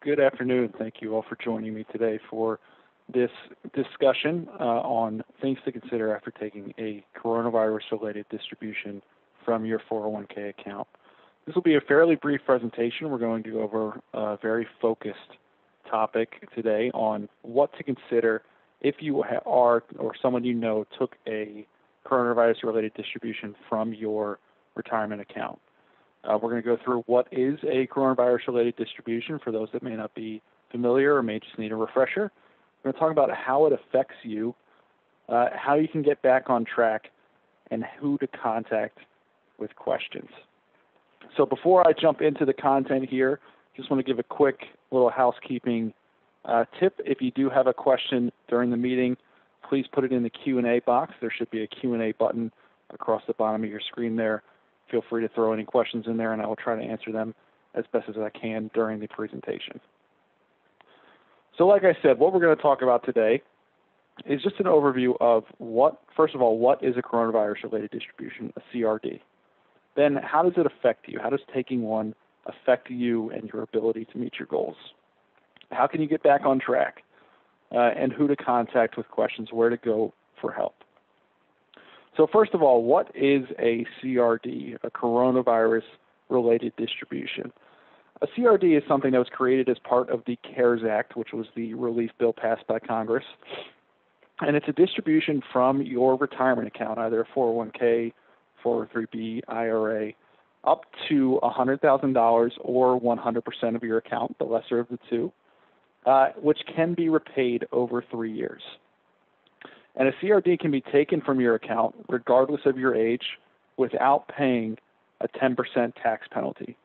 Good afternoon. Thank you all for joining me today for this discussion on things to consider after taking a coronavirus-related distribution from your 401k account. This will be a fairly brief presentation. We're going to go over a very focused topic today on what to consider if you are or someone you know took a coronavirus-related distribution from your retirement account. We're going to go through what is a coronavirus-related distribution for those that may not be familiar or may just need a refresher. We're going to talk about how it affects you, how you can get back on track, and who to contact with questions. So before I jump into the content here, just want to give a quick little housekeeping tip. If you do have a question during the meeting, please put it in the Q&A box. There should be a Q&A button across the bottom of your screen there. Feel free to throw any questions in there, and I will try to answer them as best as I can during the presentation. So like I said, what we're going to talk about today is just an overview of first of all, what is a coronavirus-related distribution, a CRD? Then how does it affect you? How does taking one affect you and your ability to meet your goals? How can you get back on track? And who to contact with questions, where to go for help. So first of all, what is a CRD, a coronavirus-related distribution? A CRD is something that was created as part of the CARES Act, which was the relief bill passed by Congress. And it's a distribution from your retirement account, either a 401k, 403b, IRA, up to $100,000 or 100% of your account, the lesser of the two, which can be repaid over 3 years. And a CRD can be taken from your account regardless of your age without paying a 10% tax penalty.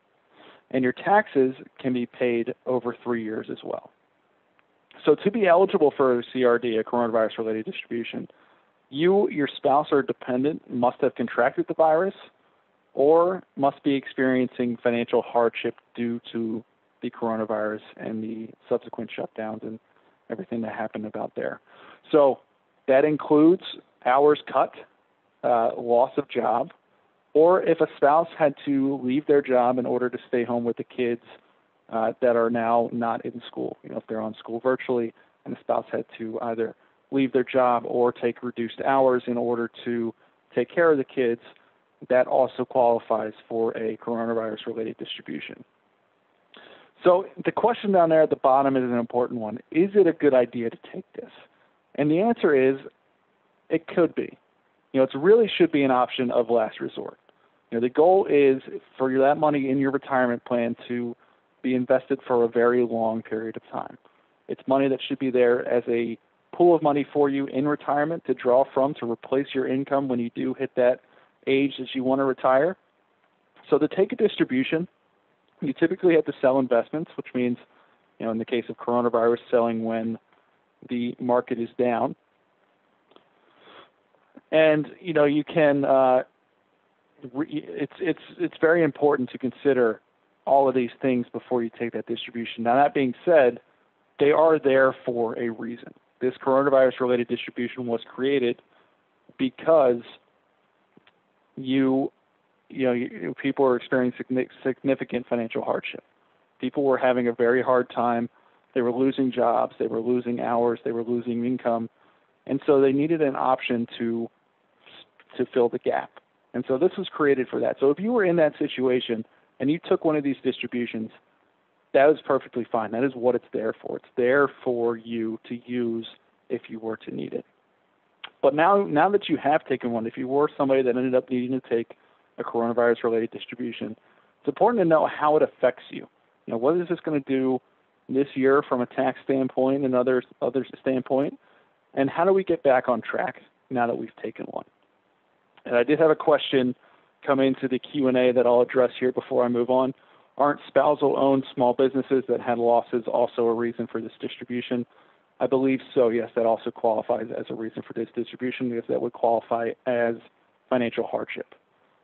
And your taxes can be paid over 3 years as well. So to be eligible for a CRD, a coronavirus-related distribution, you, your spouse, or dependent must have contracted the virus or must be experiencing financial hardship due to the coronavirus and the subsequent shutdowns and everything that happened about there. So that includes hours cut, loss of job, or if a spouse had to leave their job in order to stay home with the kids that are now not in school. If they're on school virtually and the spouse had to either leave their job or take reduced hours in order to take care of the kids, that also qualifies for a coronavirus-related distribution. So the question down there at the bottom is an important one. Is it a good idea to take this? And the answer is, it could be. It really should be an option of last resort. The goal is for that money in your retirement plan to be invested for a very long period of time. It's money that should be there as a pool of money for you in retirement to draw from to replace your income when you do hit that age that you want to retire. So to take a distribution, you typically have to sell investments, which means, in the case of coronavirus, selling when the market is down. And, you can, it's very important to consider all of these things before you take that distribution. Now, that being said, they are there for a reason. This coronavirus-related distribution was created because people are experiencing significant financial hardship. People were having a very hard time. They were losing jobs. They were losing hours. They were losing income. And so they needed an option to fill the gap. And so this was created for that. So if you were in that situation and you took one of these distributions, that is perfectly fine. That is what it's there for. It's there for you to use if you were to need it. But now that you have taken one, if you were somebody that ended up needing to take a coronavirus-related distribution, it's important to know how it affects you. What is this going to do this year from a tax standpoint and other standpoint, and how do we get back on track now that we've taken one? And I did have a question come into the Q&A that I'll address here before I move on. Aren't spousal-owned small businesses that had losses also a reason for this distribution? I believe so, yes, that also qualifies as a reason for this distribution because that would qualify as financial hardship.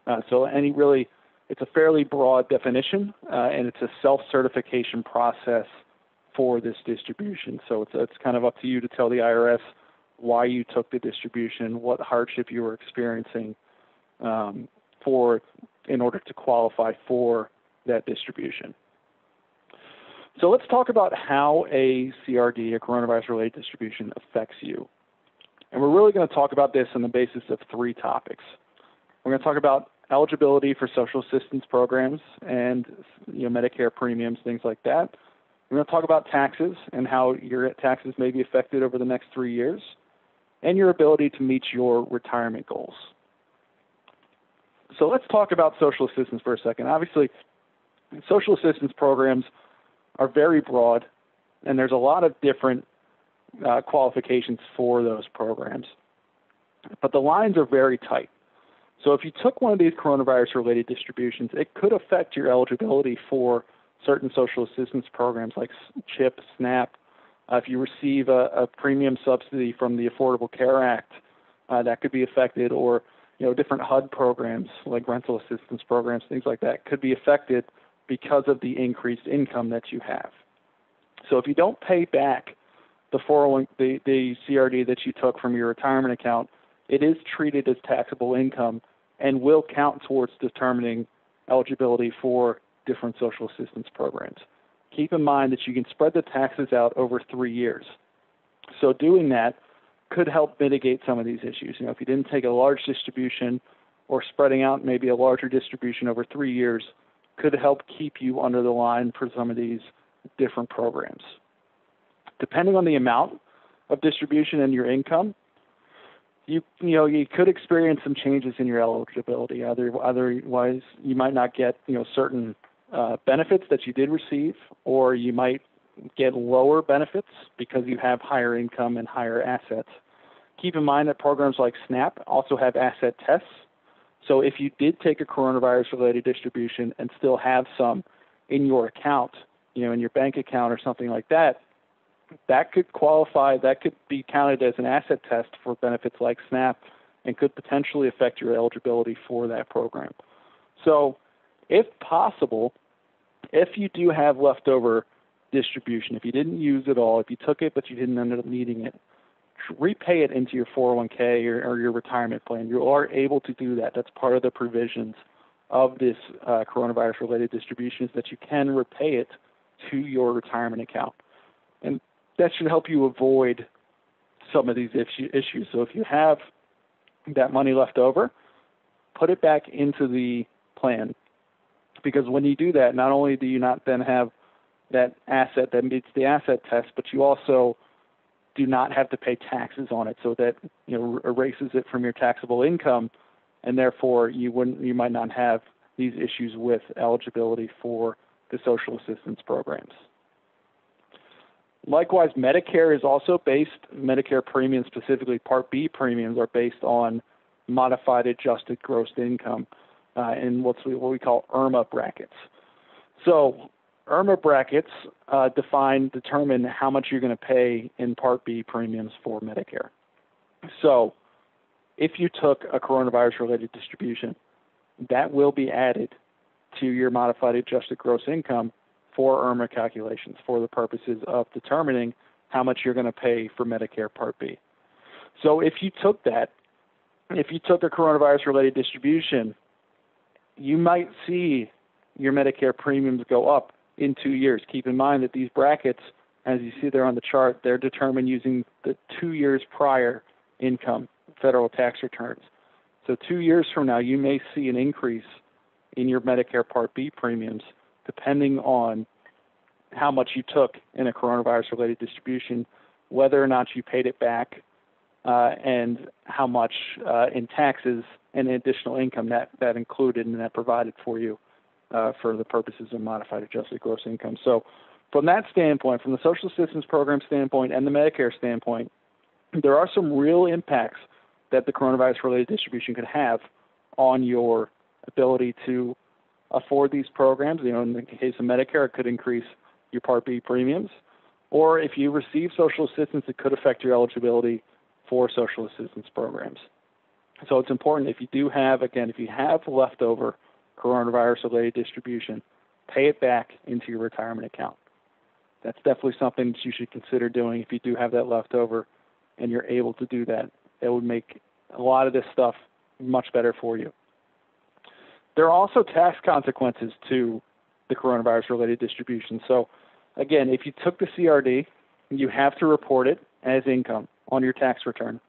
It's a fairly broad definition, and it's a self-certification process for this distribution. So it's kind of up to you to tell the IRS why you took the distribution, what hardship you were experiencing in order to qualify for that distribution. So let's talk about how a CRD, a coronavirus-related distribution, affects you. And we're really going to talk about this on the basis of 3 topics. We're going to talk about eligibility for social assistance programs and Medicare premiums, things like that. We're going to talk about taxes and how your taxes may be affected over the next 3 years, and your ability to meet your retirement goals. So let's talk about social assistance for a second. Obviously, social assistance programs are very broad, and there's a lot of different qualifications for those programs. But the lines are very tight. So if you took one of these coronavirus-related distributions, it could affect your eligibility for certain social assistance programs like CHIP, SNAP. If you receive a premium subsidy from the Affordable Care Act, that could be affected, or different HUD programs like rental assistance programs, things like that, could be affected because of the increased income that you have. So if you don't pay back the CRD that you took from your retirement account, it is treated as taxable income and will count towards determining eligibility for different social assistance programs. Keep in mind that you can spread the taxes out over 3 years. So doing that could help mitigate some of these issues. If you didn't take a large distribution, or spreading out maybe a larger distribution over 3 years, could help keep you under the line for some of these different programs. Depending on the amount of distribution and your income, you could experience some changes in your eligibility. Otherwise, you might not get certain benefits that you did receive, or you might get lower benefits because you have higher income and higher assets. Keep in mind that programs like SNAP also have asset tests. So if you did take a coronavirus-related distribution and still have some in your account, in your bank account or something like that, that could qualify, that could be counted as an asset test for benefits like SNAP and could potentially affect your eligibility for that program. So if possible, if you do have leftover distribution, if you didn't use it all, if you took it but you didn't end up needing it, repay it into your 401k or your retirement plan. You are able to do that. That's part of the provisions of this coronavirus-related distribution, is that you can repay it to your retirement account. And that should help you avoid some of these issues. So if you have that money left over, put it back into the plan. Because when you do that, not only do you not then have that asset that meets the asset test, but you also do not have to pay taxes on it, so that erases it from your taxable income, and therefore you might not have these issues with eligibility for the social assistance programs. Likewise, Medicare is also Medicare premiums, specifically Part B premiums, are based on modified adjusted gross income in what we call IRMA brackets. So IRMA brackets determine how much you're going to pay in Part B premiums for Medicare. So if you took a coronavirus-related distribution, that will be added to your modified adjusted gross income for IRMA calculations for the purposes of determining how much you're going to pay for Medicare Part B. So if you took a coronavirus-related distribution, you might see your Medicare premiums go up in 2 years. Keep in mind that these brackets, as you see there on the chart, they're determined using the 2 years prior income federal tax returns. So 2 years from now, you may see an increase in your Medicare Part B premiums depending on how much you took in a coronavirus-related distribution, whether or not you paid it back, and how much in taxes and additional income that included and that provided for you for the purposes of modified adjusted gross income. So from that standpoint, from the social assistance program standpoint and the Medicare standpoint, there are some real impacts that the coronavirus-related distribution could have on your ability to afford these programs. In the case of Medicare, it could increase your Part B premiums. Or if you receive social assistance, it could affect your eligibility for social assistance programs. So it's important, if you have leftover coronavirus-related distribution, pay it back into your retirement account. That's definitely something that you should consider doing if you do have that leftover and you're able to do that. It would make a lot of this stuff much better for you. There are also tax consequences to the coronavirus-related distribution. So Again, if you took the CRD, you have to report it as income on your tax return.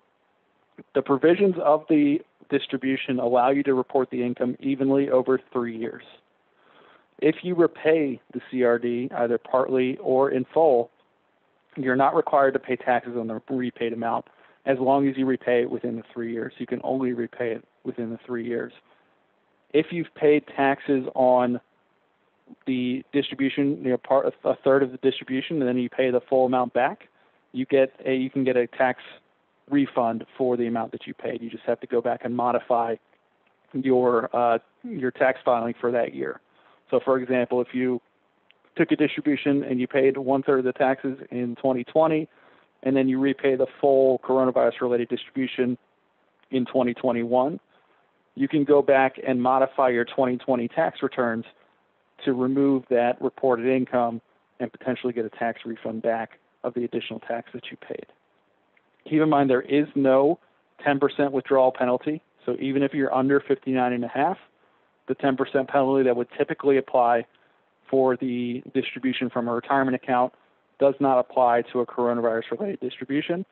The provisions of the distribution allow you to report the income evenly over 3 years. If you repay the CRD either partly or in full, you're not required to pay taxes on the repaid amount as long as you repay it within the 3 years. You can only repay it within the 3 years. If you've paid taxes on the distribution, a third of the distribution, and then you pay the full amount back, you can get a tax refund for the amount that you paid. You just have to go back and modify your tax filing for that year. So, for example, if you took a distribution and you paid 1/3 of the taxes in 2020, and then you repay the full coronavirus-related distribution in 2021, you can go back and modify your 2020 tax returns to remove that reported income and potentially get a tax refund back of the additional tax that you paid. Keep in mind there is no 10% withdrawal penalty. So even if you're under 59.5, the 10% penalty that would typically apply for the distribution from a retirement account does not apply to a coronavirus-related distribution.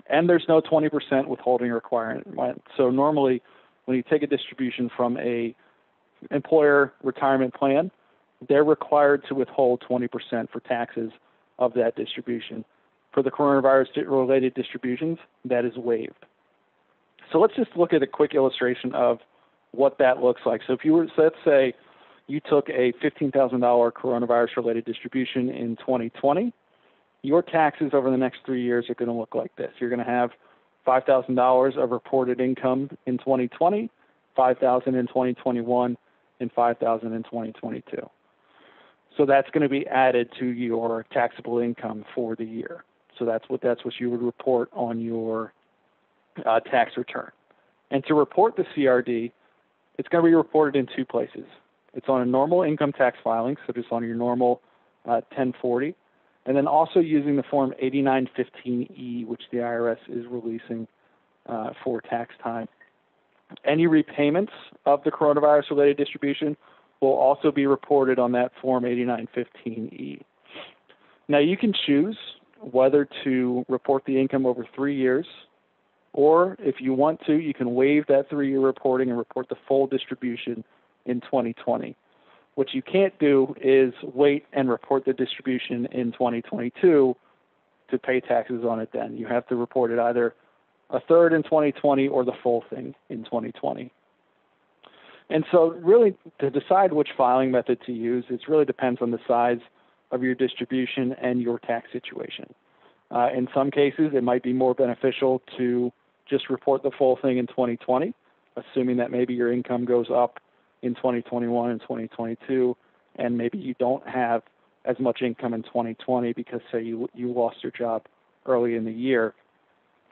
And there's no 20% withholding requirement. So normally when you take a distribution from a employer retirement plan, they're required to withhold 20% for taxes of that distribution. For the coronavirus-related distributions, that is waived. So let's just look at a quick illustration of what that looks like. So if you were, so let's say you took a $15,000 coronavirus-related distribution in 2020, your taxes over the next 3 years are going to look like this. You're going to have $5,000 of reported income in 2020, $5,000 in 2021, and $5,000 in 2022. So that's going to be added to your taxable income for the year. So that's what you would report on your tax return. And to report the CRD, it's going to be reported in two places. It's on a normal income tax filing, so just on your normal 1040, and then also using the Form 8915E, which the IRS is releasing for tax time. Any repayments of the coronavirus-related distribution will also be reported on that Form 8915E. Now, you can choose whether to report the income over 3 years, or if you want to, you can waive that 3-year reporting and report the full distribution in 2020. What you can't do is wait and report the distribution in 2022 to pay taxes on it then. You have to report it either a third in 2020 or the full thing in 2020. And so really to decide which filing method to use, it really depends on the size of your distribution and your tax situation. In some cases, it might be more beneficial to just report the full thing in 2020, assuming that maybe your income goes up in 2021 and 2022, and maybe you don't have as much income in 2020 because, say, you lost your job early in the year.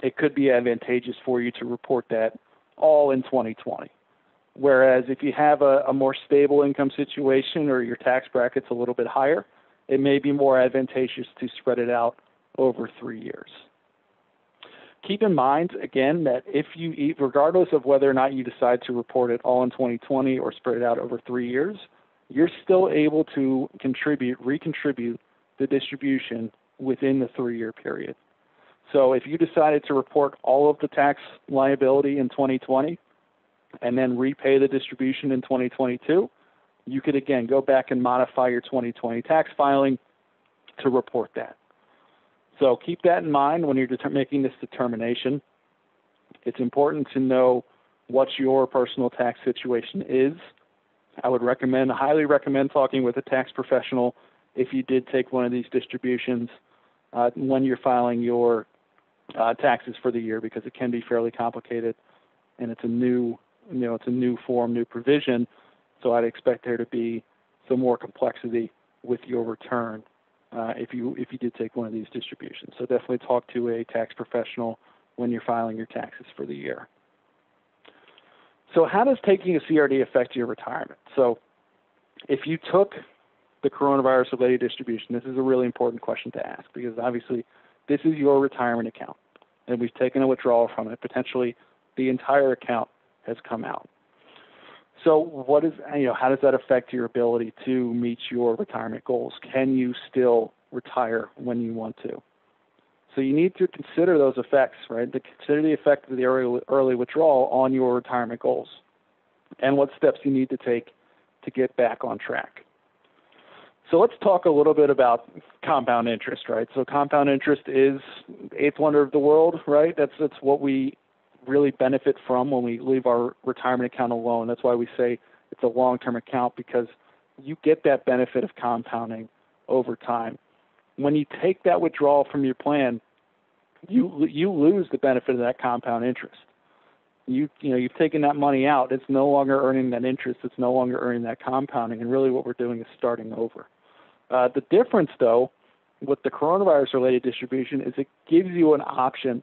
It could be advantageous for you to report that all in 2020. Whereas if you have a more stable income situation or your tax bracket's a little bit higher, it may be more advantageous to spread it out over 3 years. Keep in mind, again, that if you eat, regardless of whether or not you decide to report it all in 2020 or spread it out over 3 years, you're still able to recontribute the distribution within the 3-year period. So if you decided to report all of the tax liability in 2020 and then repay the distribution in 2022, you could, again, go back and modify your 2020 tax filing to report that. So keep that in mind when you're making this determination. It's important to know what your personal tax situation is. I would highly recommend talking with a tax professional if you did take one of these distributions when you're filing your taxes for the year, because it can be fairly complicated, and it's a new form, new provision. So I'd expect there to be some more complexity with your return if you did take one of these distributions. So definitely talk to a tax professional when you're filing your taxes for the year. So how does taking a CRD affect your retirement? So if you took the coronavirus-related distribution, this is a really important question to ask, because obviously this is your retirement account, and we've taken a withdrawal from it. Potentially the entire account has come out. So how does that affect your ability to meet your retirement goals? Can you still retire when you want to? So you need to consider those effects, right? To consider the effect of the early withdrawal on your retirement goals and what steps you need to take to get back on track. So let's talk a little bit about compound interest, right? So compound interest is the eighth wonder of the world, right? That's what we really benefit from when we leave our retirement account alone. That's why we say it's a long-term account, because you get that benefit of compounding over time. When you take that withdrawal from your plan, you lose the benefit of that compound interest. You've taken that money out. It's no longer earning that interest. It's no longer earning that compounding. And really what we're doing is starting over. The difference, though, with the coronavirus-related distribution is it gives you an option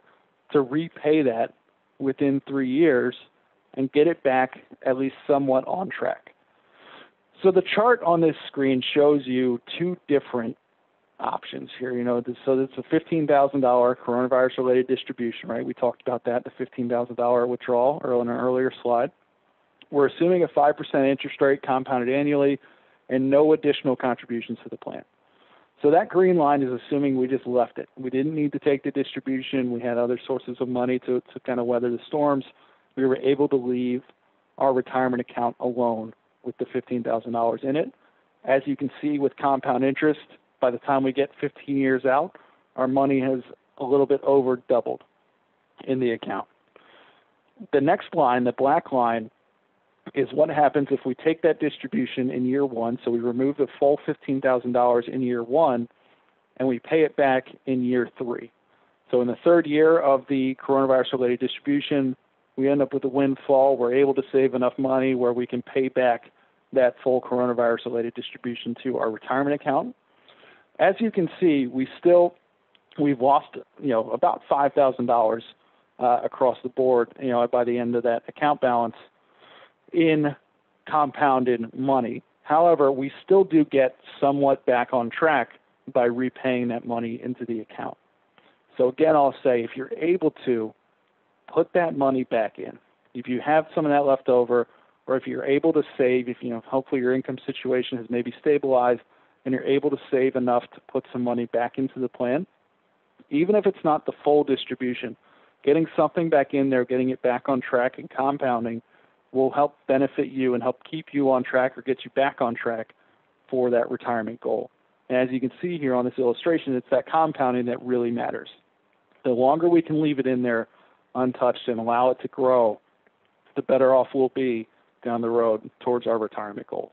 to repay that within 3 years and get it back at least somewhat on track. So the chart on this screen shows you two different options here. So it's a $15,000 coronavirus-related distribution, right? We talked about that, the $15,000 withdrawal on an earlier slide. We're assuming a 5% interest rate compounded annually and no additional contributions to the plan. So that green line is assuming we just left it. We didn't need to take the distribution. We had other sources of money to kind of weather the storms. We were able to leave our retirement account alone with the $15,000 in it. As you can see with compound interest, by the time we get 15 years out, our money has a little bit over doubled in the account. The next line, the black line, is what happens if we take that distribution in year one. So we remove the full $15,000 in year one, and we pay it back in year three. So in the third year of the coronavirus-related distribution, we end up with a windfall. We're able to save enough money where we can pay back that full coronavirus-related distribution to our retirement account. As you can see, we've lost about $5,000 across the board by the end of that account balance in compounded money. However, we still do get somewhat back on track by repaying that money into the account. So again, I'll say, if you're able to put that money back in, if you have some of that left over, or if you're able to save, hopefully your income situation has maybe stabilized and you're able to save enough to put some money back into the plan, even if it's not the full distribution, getting something back in there, getting it back on track and compounding will help benefit you and help keep you on track or get you back on track for that retirement goal. And as you can see here on this illustration, it's that compounding that really matters. The longer we can leave it in there untouched and allow it to grow, the better off we'll be down the road towards our retirement goals.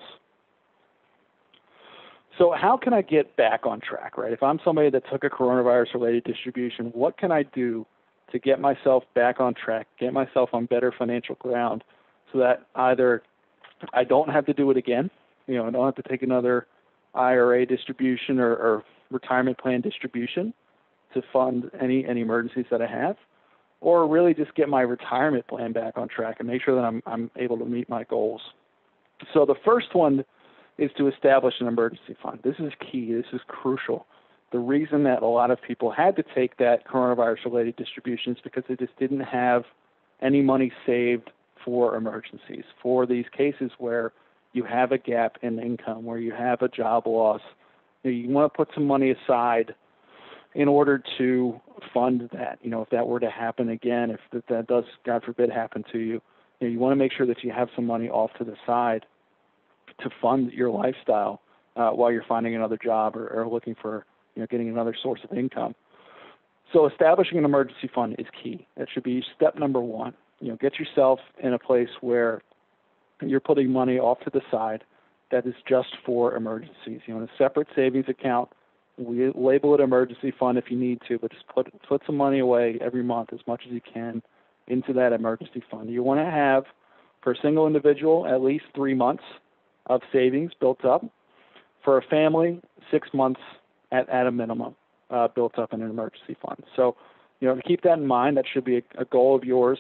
So how can I get back on track, right? If I'm somebody that took a coronavirus-related distribution, what can I do to get myself back on track, get myself on better financial ground, so that either I don't have to do it again, I don't have to take another IRA distribution or retirement plan distribution to fund any emergencies that I have, or really just get my retirement plan back on track and make sure that I'm able to meet my goals. So the first one is to establish an emergency fund. This is key. This is crucial. The reason that a lot of people had to take that coronavirus-related distribution is because they just didn't have any money saved for emergencies, for these cases where you have a gap in income, where you have a job loss. You want to put some money aside in order to fund that. If that were to happen again, if that does, God forbid, happen to you, you want to make sure that you have some money off to the side to fund your lifestyle while you're finding another job or looking for getting another source of income. So establishing an emergency fund is key. That should be step number one. Get yourself in a place where you're putting money off to the side that is just for emergencies. In a separate savings account, we label it emergency fund if you need to, but just put some money away every month, as much as you can, into that emergency fund. You want to have, for a single individual, at least 3 months of savings built up. For a family, 6 months at a minimum built up in an emergency fund. So, to keep that in mind, that should be a goal of yours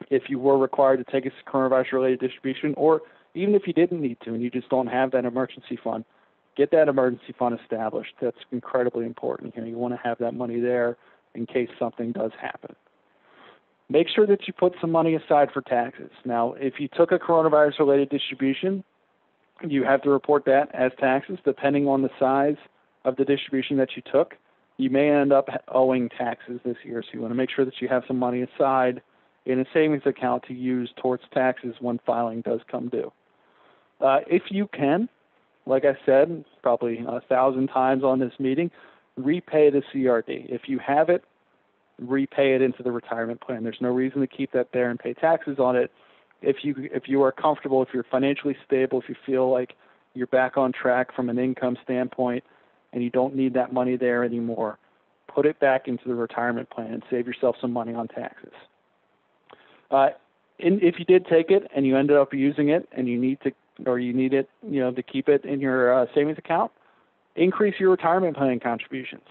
if you were required to take a coronavirus-related distribution, or even if you didn't need to and you just don't have that emergency fund, get that emergency fund established. That's incredibly important. You want to have that money there in case something does happen. make sure that you put some money aside for taxes. Now, if you took a coronavirus-related distribution, you have to report that as taxes. Depending on the size of the distribution that you took, you may end up owing taxes this year. So you want to make sure that you have some money aside in a savings account to use towards taxes when filing does come due. If you can, like I said, probably 1,000 times on this meeting, repay the CRD. If you have it, repay it into the retirement plan. There's no reason to keep that there and pay taxes on it. If you are comfortable, if you're financially stable, if you feel like you're back on track from an income standpoint and you don't need that money there anymore, put it back into the retirement plan and save yourself some money on taxes. If you did take it and you ended up using it and you need it, to keep it in your savings account, increase your retirement plan contributions.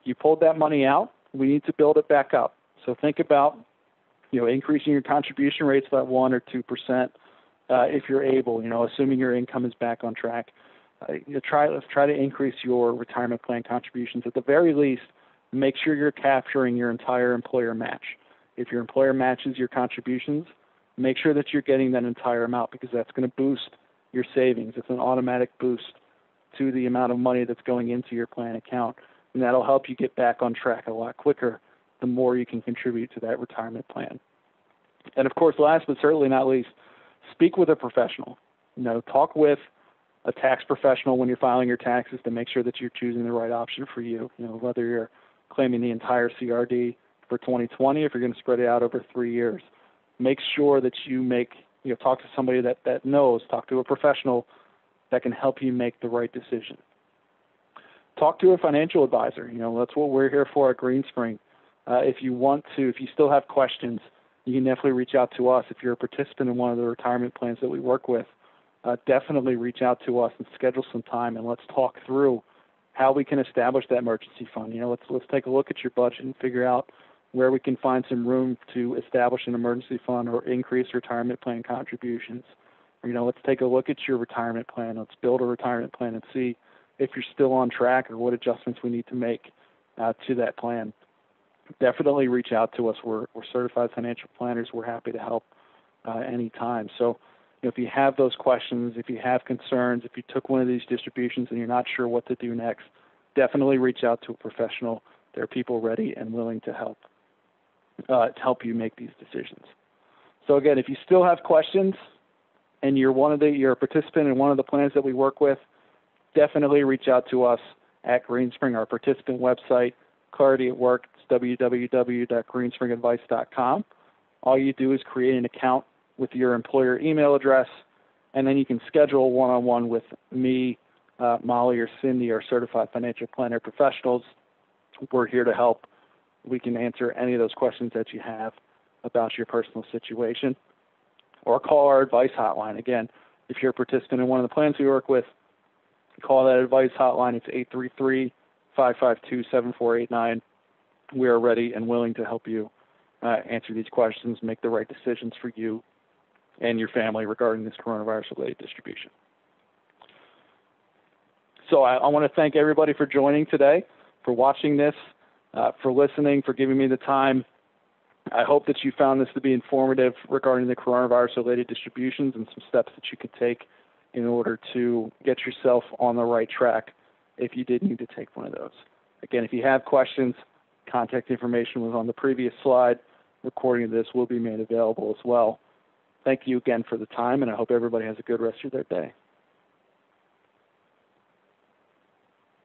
You pulled that money out, we need to build it back up. So think about, increasing your contribution rates by 1 or 2%, if you're able. Assuming your income is back on track. Try to increase your retirement plan contributions. At the very least, make sure you're capturing your entire employer match. If your employer matches your contributions, make sure that you're getting that entire amount, because that's going to boost your savings. It's an automatic boost to the amount of money that's going into your plan account, and that'll help you get back on track a lot quicker the more you can contribute to that retirement plan. And of course, last but certainly not least, speak with a professional. Talk with a tax professional when you're filing your taxes to make sure that you're choosing the right option for you. Whether you're claiming the entire CRD for 2020, if you're going to spread it out over 3 years, make sure that you talk to somebody that knows, talk to a professional that can help you make the right decision. Talk to a financial advisor. That's what we're here for at Greenspring. If you still have questions, you can definitely reach out to us. If you're a participant in one of the retirement plans that we work with, definitely reach out to us and schedule some time, and let's talk through how we can establish that emergency fund. Let's take a look at your budget and figure out where we can find some room to establish an emergency fund or increase retirement plan contributions. Let's take a look at your retirement plan. Let's build a retirement plan and see if you're still on track or what adjustments we need to make to that plan. Definitely reach out to us. We're certified financial planners. We're happy to help anytime. So if you have those questions, if you have concerns, if you took one of these distributions and you're not sure what to do next, definitely reach out to a professional. There are people ready and willing to help you make these decisions. So again, if you still have questions and you're a participant in one of the plans that we work with, definitely reach out to us at Greenspring. Our participant website, Clarity at Work, it's www.greenspringadvice.com. All you do is create an account with your employer email address, and then you can schedule a one-on-one with me, Molly, or Cindy, our certified financial planner professionals. We're here to help. We can answer any of those questions that you have about your personal situation, or call our advice hotline. Again, if you're a participant in one of the plans we work with, call that advice hotline. It's 833-552-7489. We are ready and willing to help you answer these questions, make the right decisions for you and your family regarding this coronavirus-related distribution. So I want to thank everybody for joining today, for watching this, for listening, for giving me the time. I hope that you found this to be informative regarding the coronavirus-related distributions and some steps that you could take in order to get yourself on the right track if you did need to take one of those. Again, if you have questions, contact information was on the previous slide. Recording of this will be made available as well. Thank you again for the time, and I hope everybody has a good rest of their day.